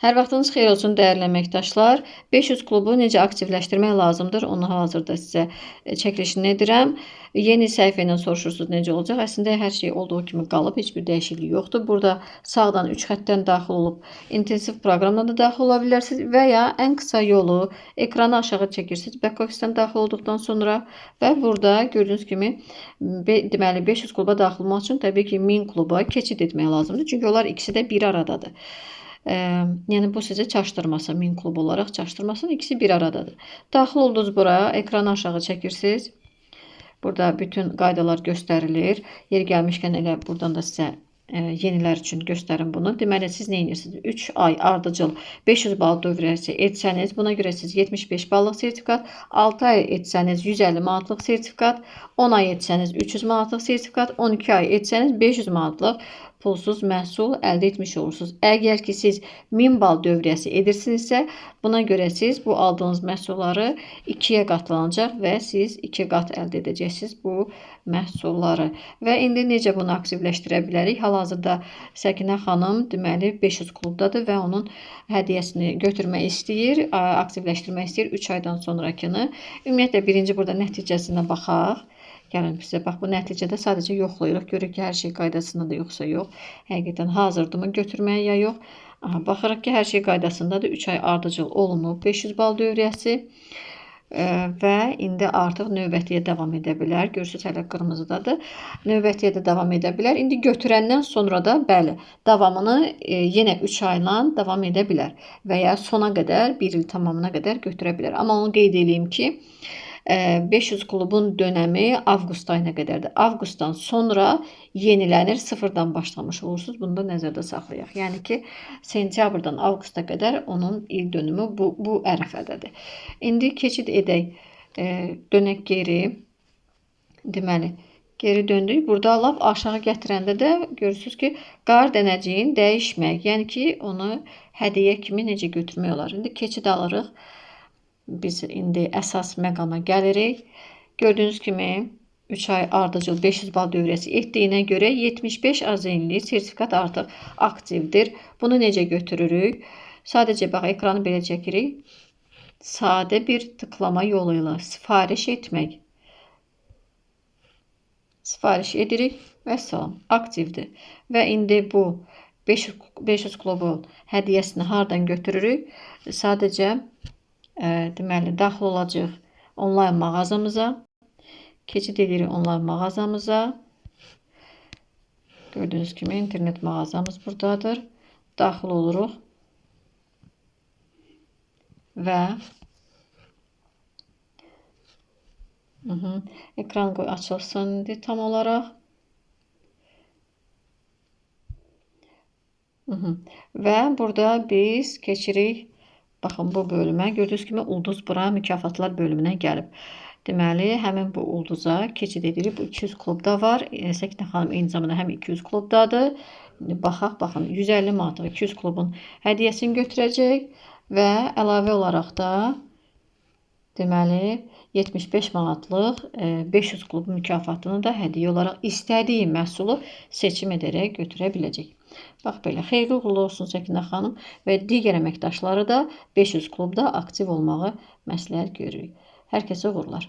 Hər vaxtınız xeyir olsun dəyərli əməkdaşlar. 500 klubu necə aktivləşdirmək lazımdır, onu hal-hazırda sizə çəkilişini edirəm. Yeni səhifə ilə soruşursunuz necə olacaq. Əslində hər şey olduğu kimi qalıb, heç bir dəyişiklik yoxdur. Burada sağdan 3 xəttdən daxil olub intensiv proqramla da daxil ola bilərsiniz və ya ən qısa yolu ekranı aşağı çəkirsiniz back office-dən daxil olduqdan sonra və burada gördüyünüz kimi deməli 500 kluba daxil olmaq üçün təbii ki 1000 kluba keçid etmək lazımdır. Çünki onlar ikisi də bir aradadır. Yəni bu sizi çaşdırmasın, 1000 klub olaraq çaşdırmasın. İkisi bir aradadır. Daxil oldunuz bura, ekranı aşağı çəkirsiniz. Burada bütün qaydalar göstərilir. Yer gəlmişkən elə buradan da sizə yenilər üçün göstərin bunu. Deməli siz nə edirsiniz? 3 ay ardıcıl 500 bal dövrəsi etsəniz, buna görə siz 75 ballıq sertifikat, 6 ay etsəniz 150 manatlıq sertifikat, 10 ay etsəniz 300 manatlıq sertifikat, 12 ay etsəniz 500 manatlıq pulsuz məhsul əldə etmiş olursunuz. Əgər ki siz 1000 bal dövriyyəsi edirsinizsə, buna görə siz bu aldığınız məhsulları 2-yə qatlanacaq və siz 2 qat əldə edəcəksiniz bu məhsulları. Və indi necə bunu aktivləşdirə bilərik? Hal-hazırda Səkinə xanım deməli 500 klubdadır və onun hədiyyəsini götürmək istəyir, aktivləşdirmək istəyir 3 aydan sonrakını. Ümumiyyətlə birinci burada nəticəsinə baxaq. Gəlin bizə bax bu nəticədə sadəcə yoxlayırıq. Görürük ki hər şey qaydasındadır yoxsa yox. Həqiqətən hazırdırmı götürməyə ya yox. Baxırıq ki hər şey qaydasındadır. 3 ay ardıcıl olunub 500 bal dövriyyəsi. Və indi artıq növbətiyə davam edə bilər. Görürsünüz hələ qırmızıdadır. Növbətiyə də davam edə bilər. İndi götürəndən sonra da bəli, davamını yenə 3 ayla davam edə bilər. Və ya sona qədər, 1 il tamamına qədər götürə bilər. Amma onu qeyd edeyim ki, 500 klubun dönəmi avqust ayına qədərdir. Avqustdan sonra yenilənir, sıfırdan başlamış olursunuz. Bunu da nəzərdə saxlayaq. Yəni ki, sentyabrdan avqusta qədər onun il dönümü bu ərəfədədir. İndi keçid edək, dönək geri. Deməli, geri döndük. Burada lap aşağı gətirəndə də görürsünüz ki, qar dənəciyin dəyişmək. Yəni ki, onu hədiyyə kimi necə götürmək olar. İndi keçid alırıq. Biz indi əsas məqama gəlirik. Gördüyünüz kimi 3 ay ardıcıl 500 bal dövriyyəsi etdiyinə görə 75 azenli sertifikat artıq aktivdir. Bunu necə götürürük? Sadəcə bax ekranı belə çəkirik. Sadə bir tıklama yolu ilə sifariş etmək. Sifariş edirik və salam, aktivdir. Və indi bu 500 klubun hədiyyəsini hardan götürürük? Sadəcə deməli, daxil olacaq onlayn mağazamıza. Keçid edirik onlayn mağazamıza. Gördüyünüz kimi internet mağazamız buradadır. Daxil oluruq. Və ekran qoy açılsın indi tam olaraq. Və burada biz keçirik. Baxın bu bölümə. Gördüyünüz kimi ulduz bura mükafatlar bölümünə gəlib. Deməli, həmin bu ulduza keçid edirik. Bu 200 klubda var. Səkinə xanım eyni zamanda həm 200 klubdadır. Baxaq, baxın 150 manatlıq 200 klubun hədiyyəsini götürəcək və əlavə olaraq da deməli 75 manatlıq 500 klub mükafatını da hədiyyə olaraq istədiyi məhsulu seçim edərək götürə biləcək. Bax belə, xeyirli uğurlu olsun Səkinə xanım və digər əməkdaşları da 500 klubda aktiv olmağı məsləhət görürük. Hər kəsə uğurlar.